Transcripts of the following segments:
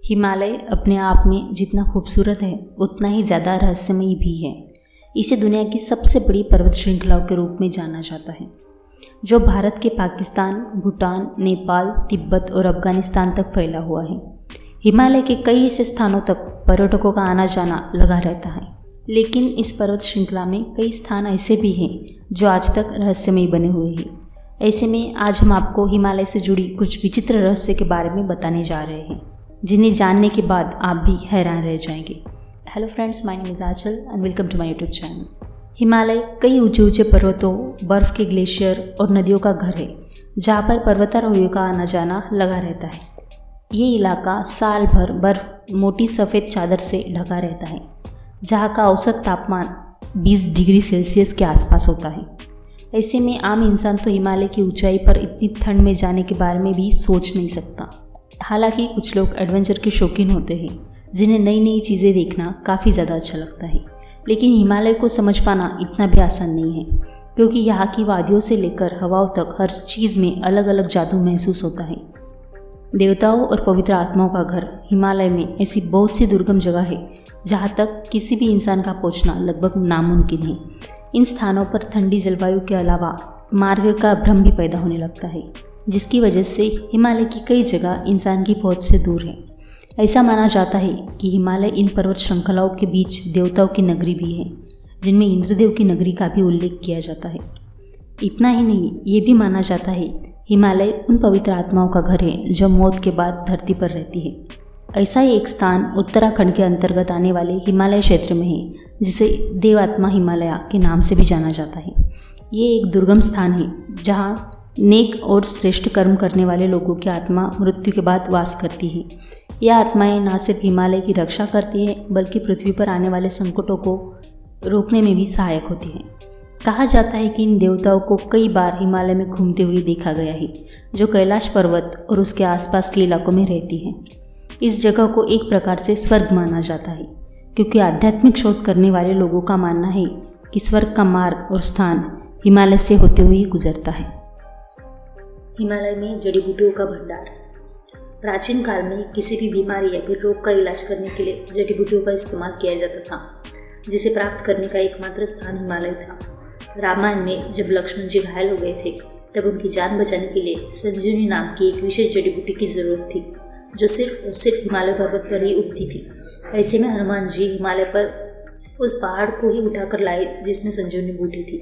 हिमालय अपने आप में जितना खूबसूरत है उतना ही ज़्यादा रहस्यमयी भी है। इसे दुनिया की सबसे बड़ी पर्वत श्रृंखलाओं के रूप में जाना जाता है, जो भारत के पाकिस्तान, भूटान, नेपाल, तिब्बत और अफगानिस्तान तक फैला हुआ है। हिमालय के कई ऐसे स्थानों तक पर्यटकों का आना जाना लगा रहता है, लेकिन इस पर्वत श्रृंखला में कई स्थान ऐसे भी हैं जो आज तक रहस्यमयी बने हुए हैं। ऐसे में आज हम आपको हिमालय से जुड़ी कुछ विचित्र रहस्य के बारे में बताने जा रहे हैं, जिन्हें जानने के बाद आप भी हैरान रह जाएंगे। Hello friends, my name is Aanchal and welcome to my YouTube channel. Himalaya कई ऊंचे ऊंचे पर्वतों, बर्फ के ग्लेशियर और नदियों का घर है, जहाँ पर पर्वतारोहियों का आना जाना लगा रहता है। ये इलाका साल भर बर्फ मोटी सफ़ेद चादर से ढका रहता है, जहाँ का औसत तापमान 20 डिग्री सेल्सियस के आसपास होता है। ऐसे में आम इंसान तो हिमालय की ऊंचाई पर इतनी ठंड में जाने के बारे में भी सोच नहीं सकता। हालांकि कुछ लोग एडवेंचर के शौकीन होते हैं, जिन्हें नई नई चीज़ें देखना काफ़ी ज़्यादा अच्छा लगता है। लेकिन हिमालय को समझ पाना इतना भी आसान नहीं है, क्योंकि यहाँ की वादियों से लेकर हवाओं तक हर चीज़ में अलग अलग जादू महसूस होता है। देवताओं और पवित्र आत्माओं का घर हिमालय में ऐसी बहुत सी दुर्गम जगह है जहाँ तक किसी भी इंसान का पहुँचना लगभग नामुमकिन है। इन स्थानों पर ठंडी जलवायु के अलावा मार्ग का भ्रम भी पैदा होने लगता है, जिसकी वजह से हिमालय की कई जगह इंसान की पहुंच से दूर है। ऐसा माना जाता है कि हिमालय इन पर्वत श्रृंखलाओं के बीच देवताओं की नगरी भी है, जिनमें इंद्रदेव की नगरी का भी उल्लेख किया जाता है। इतना ही नहीं, ये भी माना जाता है हिमालय उन पवित्र आत्माओं का घर है जो मौत के बाद धरती पर रहती है। ऐसा ही एक स्थान उत्तराखंड के अंतर्गत आने वाले हिमालय क्षेत्र में है, जिसे देवात्मा हिमालय के नाम से भी जाना जाता है। ये एक दुर्गम स्थान है जहाँ नेक और श्रेष्ठ कर्म करने वाले लोगों की आत्मा मृत्यु के बाद वास करती है। यह आत्माएं न सिर्फ हिमालय की रक्षा करती है, बल्कि पृथ्वी पर आने वाले संकटों को रोकने में भी सहायक होती है। कहा जाता है कि इन देवताओं को कई बार हिमालय में घूमते हुए देखा गया है, जो कैलाश पर्वत और उसके आसपास के इलाकों में रहती है। इस जगह को एक प्रकार से स्वर्ग माना जाता है, क्योंकि आध्यात्मिक शोध करने वाले लोगों का मानना है कि स्वर्ग का मार्ग और स्थान हिमालय से होते हुए गुजरता है। हिमालय में जड़ी बूटियों का भंडार। प्राचीन काल में किसी भी बीमारी या फिर रोग का इलाज करने के लिए जड़ी बूटियों का इस्तेमाल किया जाता था, जिसे प्राप्त करने का एकमात्र स्थान हिमालय था। रामायण में जब लक्ष्मण जी घायल हो गए थे, तब उनकी जान बचाने के लिए संजीवनी नाम की एक विशेष जड़ी बूटी की जरूरत थी, जो सिर्फ और सिर्फ हिमालय पर्वत पर ही उगती थी। ऐसे में हनुमान जी हिमालय पर उस पहाड़ को ही उठाकर लाए जिसमें संजीवनी बूटी थी।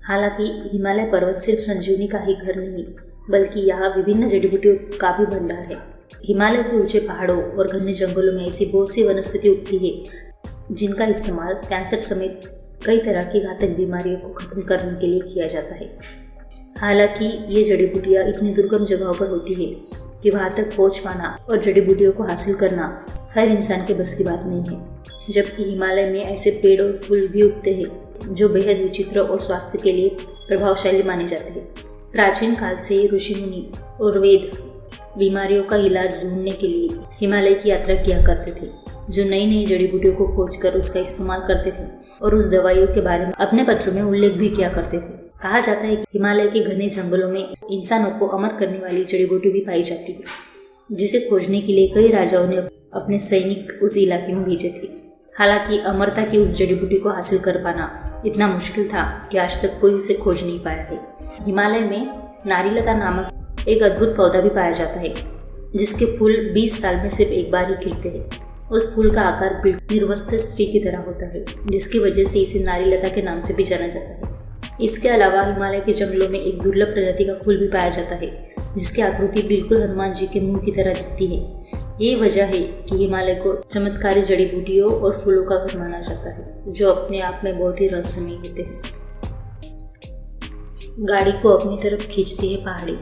हालांकि हिमालय पर्वत सिर्फ संजीवनी का ही घर नहीं, बल्कि यहाँ विभिन्न जड़ी बूटियों का भी भंडार है। हिमालय के ऊंचे पहाड़ों और घने जंगलों में ऐसी बहुत सी वनस्पति उगती है, जिनका इस्तेमाल कैंसर समेत कई तरह की घातक बीमारियों को खत्म करने के लिए किया जाता है। हालांकि ये जड़ी बूटियाँ इतनी दुर्गम जगहों पर होती है कि वहाँ तक पहुँच पाना और जड़ी बूटियों को हासिल करना हर इंसान के बस की बात नहीं है। जबकि हिमालय में ऐसे पेड़ और फूल भी उगते हैं जो बेहद विचित्र और स्वास्थ्य के लिए प्रभावशाली माने जाते हैं। प्राचीन काल से ही ऋषि मुनि और वेद बीमारियों का इलाज ढूंढने के लिए हिमालय की यात्रा किया करते थे, जो नई नई जड़ी बूटियों को खोजकर उसका इस्तेमाल करते थे और उस दवाइयों के बारे में अपने पत्रों में उल्लेख भी किया करते थे। कहा जाता है कि हिमालय के घने जंगलों में इंसानों को अमर करने वाली जड़ी बूटी भी पाई जाती है, जिसे खोजने के लिए कई राजाओं ने अपने सैनिक उस इलाके में भेजे थे। हालांकि अमरता की उस जड़ी बूटी को हासिल कर पाना इतना मुश्किल था कि आज तक कोई उसे खोज नहीं पाया है। हिमालय में नारीलता नामक एक अद्भुत पौधा भी पाया जाता है, जिसके फूल 20 साल में सिर्फ एक बार ही खिलते हैं। उस फूल का आकार बिल्कुल निर्वस्त्र स्त्री की तरह होता है, जिसकी वजह से इसे नारीलता के नाम से भी जाना जाता है। इसके अलावा हिमालय के जंगलों में एक दुर्लभ प्रजाति का फूल भी पाया जाता है, जिसकी आकृति बिल्कुल हनुमान जी के मुंह की तरह दिखती है। यही वजह है कि हिमालय को चमत्कारी जड़ी बूटियों और फूलों का घर माना जाता है, जो अपने आप में बहुत ही रहस्यमय होते हैं। गाड़ी को अपनी तरफ खींचती है पहाड़ी।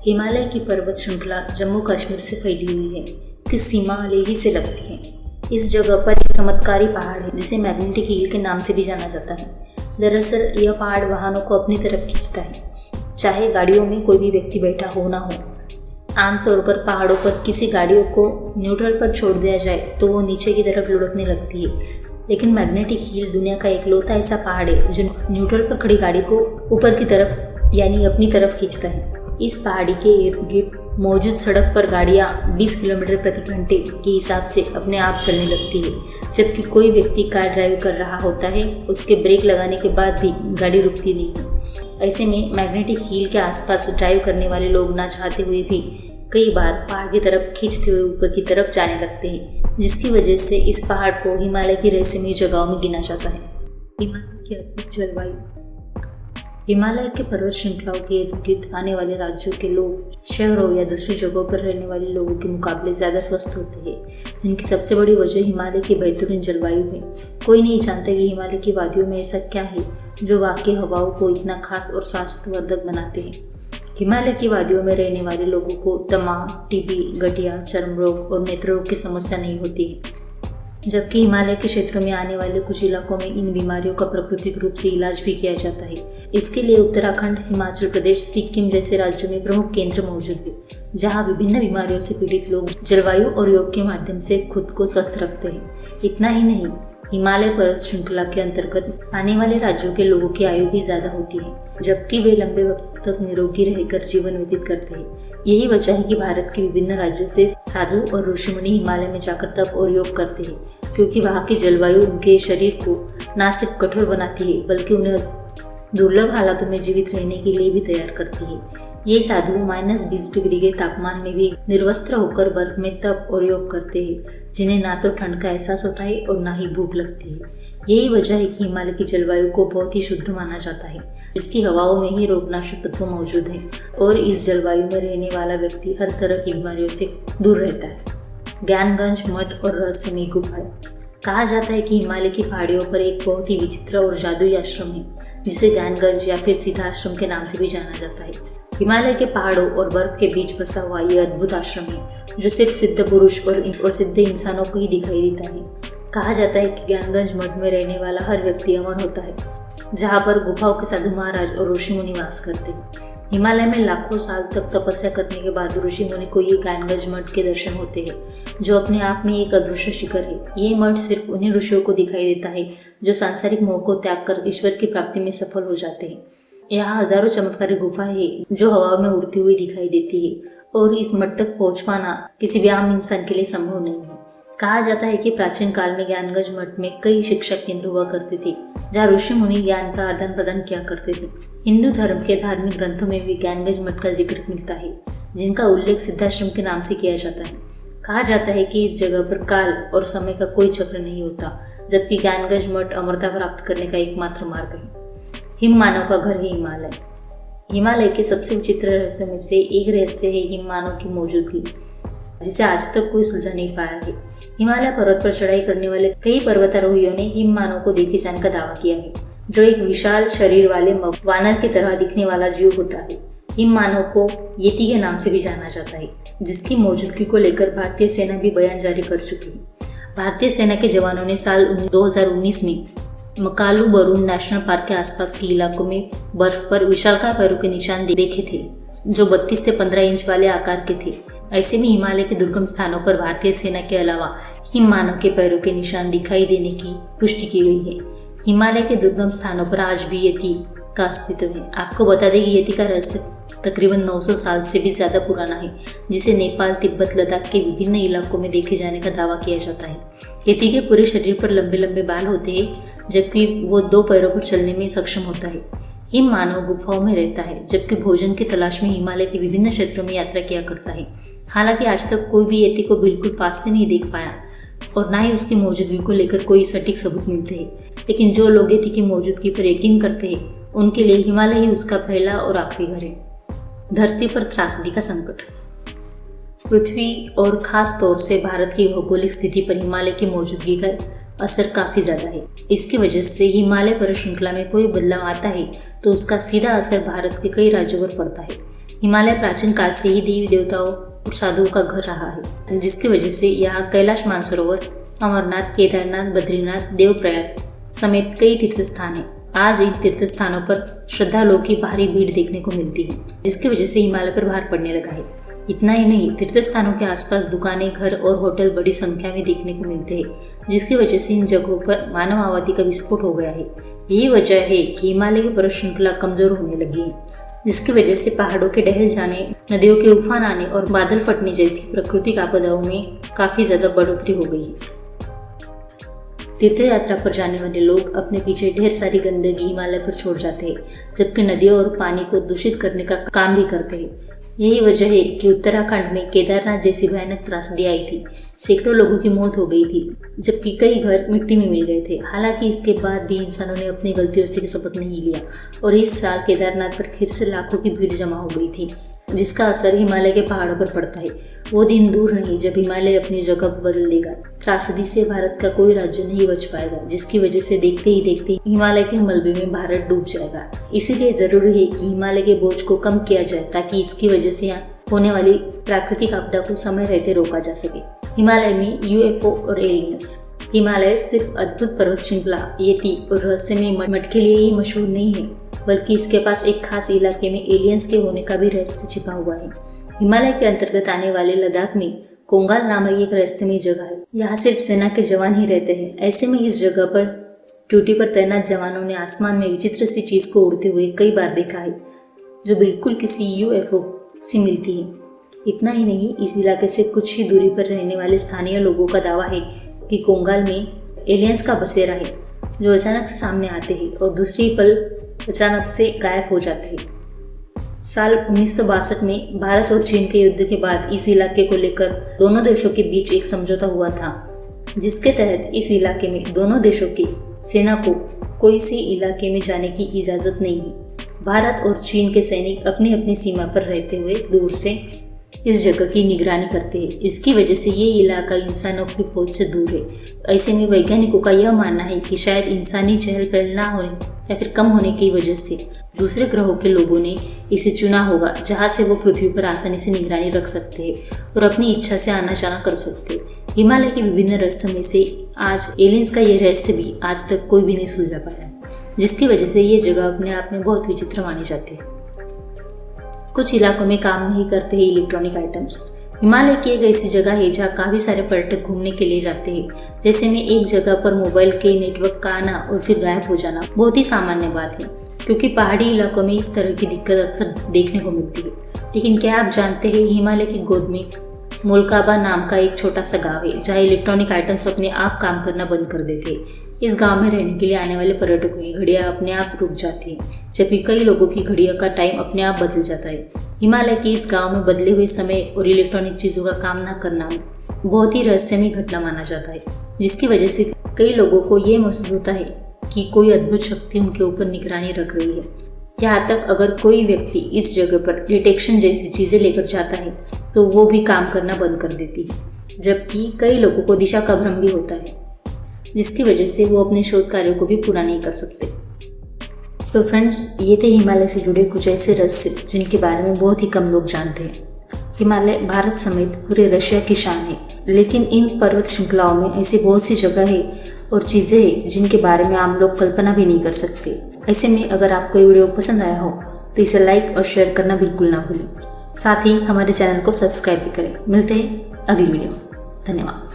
हिमालय की पर्वत श्रृंखला जम्मू कश्मीर से फैली हुई है, इसकी सीमा लेह से लगती है। इस जगह पर एक चमत्कारी पहाड़ है, जिसे मैग्नेटिक हील के नाम से भी जाना जाता है। दरअसल यह पहाड़ वाहनों को अपनी तरफ खींचता है, चाहे गाड़ियों में कोई भी व्यक्ति बैठा हो ना हो। आमतौर पर पहाड़ों पर किसी गाड़ियों को न्यूट्रल पर छोड़ दिया जाए तो वो नीचे की तरफ लुढ़कने लगती है, लेकिन मैग्नेटिक हील दुनिया का एकलौता ऐसा पहाड़ है जो न्यूट्रल पर खड़ी गाड़ी को ऊपर की तरफ यानी अपनी तरफ खींचता है। इस पहाड़ी के इर्द गिर्द मौजूद सड़क पर गाड़ियाँ 20 किलोमीटर प्रति घंटे के हिसाब से अपने आप चलने लगती है, जबकि कोई व्यक्ति कार ड्राइव कर रहा होता है, उसके ब्रेक लगाने के बाद भी गाड़ी रुकती नहीं है। ऐसे में मैग्नेटिक हील के आसपास ड्राइव करने वाले लोग ना चाहते हुए भी कई बार पहाड़ की तरफ खींचते हुए ऊपर की तरफ जाने लगते हैं, जिसकी वजह से इस पहाड़ को हिमालय की रहस्यमयी जगहों में गिना जाता है। हिमालय की अद्भुत जलवायु। हिमालय के पर्वत श्रृंखलाओं के इर्द गिर्द आने वाले राज्यों के लोग शहरों या दूसरी जगहों पर रहने वाले लोगों के मुकाबले ज़्यादा स्वस्थ होते हैं, जिनकी सबसे बड़ी वजह हिमालय की बेहतरीन जलवायु है। कोई नहीं जानता कि हिमालय की वादियों में ऐसा क्या है जो वहाँ की हवाओं को इतना खास और स्वास्थ्यवर्धक बनाते हैं। हिमालय की वादियों में रहने वाले लोगों को दमा, टीबी, गठिया, चर्म रोग और नेत्र रोग की समस्या नहीं होती है, जबकि हिमालय के क्षेत्रों में आने वाले कुछ इलाकों में इन बीमारियों का प्राकृतिक रूप से इलाज भी किया जाता है। इसके लिए उत्तराखंड, हिमाचल प्रदेश, सिक्किम जैसे राज्यों में प्रमुख केंद्र मौजूद है, जहां विभिन्न बीमारियों से पीड़ित लोग जलवायु और योग के माध्यम से खुद को स्वस्थ रखते हैं। इतना ही नहीं, हिमालय पर्वत श्रृंखला के अंतर्गत आने वाले राज्यों के लोगों की आयु भी ज्यादा होती है, जबकि वे लंबे वक्त तक निरोगी रहकर जीवन व्यतीत करते हैं। यही वजह है कि भारत के विभिन्न राज्यों से साधु और ऋषिमुनि हिमालय में जाकर तप और योग करते हैं, क्योंकि वहाँ की जलवायु उनके शरीर को न सिर्फ कठोर बनाती है बल्कि उन्हें दुर्लभ हालातों में जीवित रहने के लिए भी तैयार करती है। ये साधु -20 डिग्री के तापमान में भी निर्वस्त्र होकर बर्फ में तप और योग करते हैं, जिन्हें ना तो ठंड का एहसास होता है और ना ही भूख लगती है। यही वजह है कि हिमालय की जलवायु को बहुत ही शुद्ध माना जाता है, इसकी हवाओं में ही रोगनाशक तत्व मौजूद हैं और इस जलवायु में रहने वाला व्यक्ति हर तरह की बीमारियों से दूर रहता है। ज्ञानगंज मठ और रहस्यमयी गुफाएं। कहा जाता है कि हिमालय की पहाड़ियों पर एक बहुत ही विचित्र और जादुई आश्रम है, जिसे ज्ञानगंज या फिर सीधा आश्रम के नाम से भी जाना जाता है। हिमालय के पहाड़ों और बर्फ के बीच बसा हुआ ये अद्भुत आश्रम है, जो सिर्फ सिद्ध पुरुष और सिद्ध इंसानों को ही दिखाई देता है। कहा जाता है कि ज्ञानगंज मठ में रहने वाला हर व्यक्ति अमर होता है, जहाँ पर गुफाओं के साधु महाराज और ऋषि मुनि वास करते हैं। हिमालय में लाखों साल तक तपस्या करने के बाद ऋषि मुनि को ये ज्ञानगंज मठ के दर्शन होते हैं, जो अपने आप में एक अदृश्य शिखर है। ये मठ सिर्फ उन्हीं ऋषियों को दिखाई देता है जो सांसारिक मोह को त्याग कर ईश्वर की प्राप्ति में सफल हो जाते हैं। यहाँ हजारों चमत्कारी गुफाएं हैं जो हवा में उड़ती हुई दिखाई देती है, और इस मठ तक पहुँच पाना किसी भी आम इंसान के लिए संभव नहीं है। कहा जाता है कि प्राचीन काल में ज्ञानगंज मठ में कई शिक्षा केंद्र हुआ करते थे, जहाँ ऋषि मुनि ज्ञान का आदान प्रदान किया करते थे। हिंदू धर्म के धार्मिक ग्रंथों में भी ज्ञानगंज मठ का जिक्र मिलता है, जिनका उल्लेख सिद्धाश्रम के नाम से किया जाता है। कहा जाता है कि इस जगह पर काल और समय का कोई चक्र नहीं होता, जबकि ज्ञानगंज मठ अमरता प्राप्त करने का एकमात्र मार्ग है। हिम मानव का घर है हिमालय। हिमालय के सबसे विचित्र रहस्यों में से एक रहस्य है हिम मानव की मौजूदगी, जिसे आज तक कोई सुलझा नहीं पाया है। हिमालय पर्वत पर चढ़ाई करने वाले कई पर्वतारोहियों ने हिम मानव को देखे जाने का दावा किया है, जो एक विशाल शरीर वाले वानर की तरह दिखने वाला जीव होता है। हिम मानव को येती के नाम से भी जाना जाता है, जिसकी मौजूदगी को लेकर भारतीय सेना भी बयान जारी कर चुकी है। भारतीय सेना के जवानों ने साल 2019 में मकालू बरून नेशनल पार्क के आसपास के इलाकों में बर्फ पर विशालकाय पैरों के निशान देखे थे, जो 32 से 15 इंच वाले आकार के थे। ऐसे में हिमालय के दुर्गम स्थानों पर भारतीय सेना के अलावा हिम मानव के पैरों के निशान दिखाई देने की पुष्टि की गई है। हिमालय के दुर्गम स्थानों पर आज भी येती का अस्तित्व है। आपको बता दें कि येती का रहस्य तकरीबन 900 साल से भी ज्यादा पुराना है, जिसे नेपाल, तिब्बत, लद्दाख के विभिन्न इलाकों में देखे जाने का दावा किया जाता है। येती के पूरे शरीर पर लंबे लंबे बाल होते हैं, जबकि वो 2 पैरों पर चलने में सक्षम होता है। हिम मानव गुफाओं में रहता है, जबकि भोजन की तलाश में हिमालय के विभिन्न क्षेत्रों में यात्रा किया करता है। हालांकि आज तक कोई भी येती को बिल्कुल पास से नहीं देख पाया और ना ही उसकी मौजूदगी को लेकर कोई सटीक सबूत मिलते हैं, लेकिन जो लोग येती की मौजूदगी पर यकीन करते हैं, उनके लिए हिमालय ही उसका पहला और आखिरी घर है। धरती पर त्रासदी का संकट। पृथ्वी और खास तौर से भारत की भौगोलिक स्थिति पर हिमालय की मौजूदगी का असर काफी ज्यादा है। इसकी वजह से हिमालय पर्वत श्रृंखला में कोई बदलाव आता है तो उसका सीधा असर भारत के कई राज्यों पर पड़ता है। हिमालय प्राचीन काल से ही देवी देवताओं और साधुओं का घर रहा है, जिसकी वजह से यहाँ कैलाश मानसरोवर, अमरनाथ, केदारनाथ, बद्रीनाथ, देवप्रयाग समेत कई तीर्थ स्थान हैं। आज इन तीर्थ स्थानों पर श्रद्धालुओं की भारी भीड़ देखने को मिलती है, जिसकी वजह से हिमालय पर भार पड़ने लगा है। इतना ही नहीं, तीर्थ स्थानों के आसपास दुकानें, घर और होटल बड़ी संख्या में देखने को मिलते हैं, जिसकी वजह से इन जगहों पर मानव आबादी का विस्फोट हो गया है। यही वजह है कि हिमालय की पर्वत श्रृंखला कमजोर होने लगी है। जिसकी वजह से पहाड़ों के ढह जाने, नदियों के उफान आने और बादल फटने जैसी प्राकृतिक आपदाओं में काफ़ी ज़्यादा बढ़ोतरी हो गई है। तीर्थ यात्रा पर जाने वाले लोग अपने पीछे ढेर सारी गंदगी हिमालय पर छोड़ जाते हैं, जबकि नदियों और पानी को दूषित करने का काम भी करते हैं। यही वजह है कि उत्तराखंड में केदारनाथ जैसी भयानक त्रासदी आई थी। सैकड़ों लोगों की मौत हो गई थी, जबकि कई घर मिट्टी में मिल गए थे। हालांकि इसके बाद भी इंसानों ने अपनी गलतियों से सबक नहीं लिया और इस साल केदारनाथ पर फिर से लाखों की भीड़ जमा हो गई थी, जिसका असर हिमालय के पहाड़ों पर पड़ता है। वो दिन दूर नहीं जब हिमालय अपनी जगह बदल देगा। त्रासदी से भारत का कोई राज्य नहीं बच पाएगा, जिसकी वजह से देखते ही देखते हिमालय के मलबे में भारत डूब जाएगा। इसीलिए जरूरी है कि हिमालय के बोझ को कम किया जाए, ताकि इसकी वजह से होने वाली प्राकृतिक आपदा को समय रहते रोका जा सके। हिमालय में यूएफओ और एलियंस। हिमालय सिर्फ अद्भुत पर्वत श्रृंखला, यति और रहस्यमय मठ के लिए ही मशहूर नहीं है, बल्कि इसके पास एक खास इलाके में एलियंस के होने का भी रहस्य छिपा हुआ है। हिमालय के अंतर्गत आने वाले लद्दाख में कोंगाल नामक एक रहस्यमय जगह है। यहाँ सिर्फ सेना के जवान ही रहते हैं। ऐसे में इस जगह पर ड्यूटी पर तैनात जवानों ने आसमान में विचित्र सी चीज को उड़ते हुए कई बार देखा है, जो बिल्कुल किसी यूएफओ से मिलती है। इतना ही नहीं, इस इलाके से कुछ ही दूरी पर रहने वाले स्थानीय लोगों का दावा है कि कोंगाल में एलियंस का बसेरा है, जो अचानक से सामने आते हैं और दूसरी पल अचानक से गायब हो जाते हैं। साल 1962 में भारत और चीन के युद्ध के बाद इस इलाके को लेकर दोनों देशों के बीच एक समझौता हुआ था, जिसके तहत इस इलाके में दोनों देशों की सेना को कोई से इलाके में जाने की इजाज़त नहीं है। भारत और चीन के सैनिक अपनी अपनी सीमा पर रहते हुए दूर से इस जगह की निगरानी करते हैं। इसकी वजह से ये इलाका इंसानों की पहुंच से दूर है। ऐसे में वैज्ञानिकों का यह मानना है कि शायद इंसानी चहल पहल ना होने या फिर कम होने की वजह से दूसरे ग्रहों के लोगों ने इसे चुना होगा, जहां से वो पृथ्वी पर आसानी से निगरानी रख सकते हैं और अपनी इच्छा से आना जाना कर सकते हैं। हिमालय के विभिन्न रहस्यों में से आज एलियंस का ये रहस्य भी आज तक कोई भी नहीं सुलझा पाया, जिसकी वजह से ये जगह अपने आप में बहुत विचित्र मानी जाती है। कुछ इलाकों में काम नहीं करते हैं इलेक्ट्रॉनिक आइटम्स। हिमालय की एक ऐसी जगह है जहाँ काफ़ी सारे पर्यटक घूमने के लिए जाते हैं। जैसे में एक जगह पर मोबाइल के नेटवर्क का आना और फिर गायब हो जाना बहुत ही सामान्य बात है, क्योंकि पहाड़ी इलाकों में इस तरह की दिक्कत अक्सर देखने को मिलती है। लेकिन क्या आप जानते हैं, हिमालय की गोद में मोलकाबा नाम का एक छोटा सा गाँव है, जहाँ इलेक्ट्रॉनिक आइटम्स अपने आप काम करना बंद कर देते हैं। इस गांव में रहने के लिए आने वाले पर्यटकों की घड़ियां अपने आप रुक जाती हैं, जबकि कई लोगों की घड़ियों का टाइम अपने आप बदल जाता है। हिमालय के इस गांव में बदले हुए समय और इलेक्ट्रॉनिक चीज़ों का काम न करना बहुत ही रहस्यमय घटना माना जाता है, जिसकी वजह से कई लोगों को ये महसूस होता है कि कोई अद्भुत शक्ति उनके ऊपर निगरानी रख रही है। यहाँ तक अगर कोई व्यक्ति इस जगह पर डिटेक्शन जैसी चीज़ें लेकर जाता है तो वो भी काम करना बंद कर देती है, जबकि कई लोगों को दिशा का भ्रम भी होता है, जिसकी वजह से वो अपने शोध कार्यों को भी पूरा नहीं कर सकते। सो फ्रेंड्स, ये थे हिमालय से जुड़े कुछ ऐसे रहस्य जिनके बारे में बहुत ही कम लोग जानते हैं। हिमालय भारत समेत पूरे रशिया की शान है, लेकिन इन पर्वत श्रृंखलाओं में ऐसी बहुत सी जगह है और चीज़ें हैं जिनके बारे में आम लोग कल्पना भी नहीं कर सकते। ऐसे में अगर आपको ये वीडियो पसंद आया हो तो इसे लाइक और शेयर करना बिल्कुल ना भूलें। साथ ही हमारे चैनल को सब्सक्राइब भी करें। मिलते हैं अगली वीडियो में। धन्यवाद।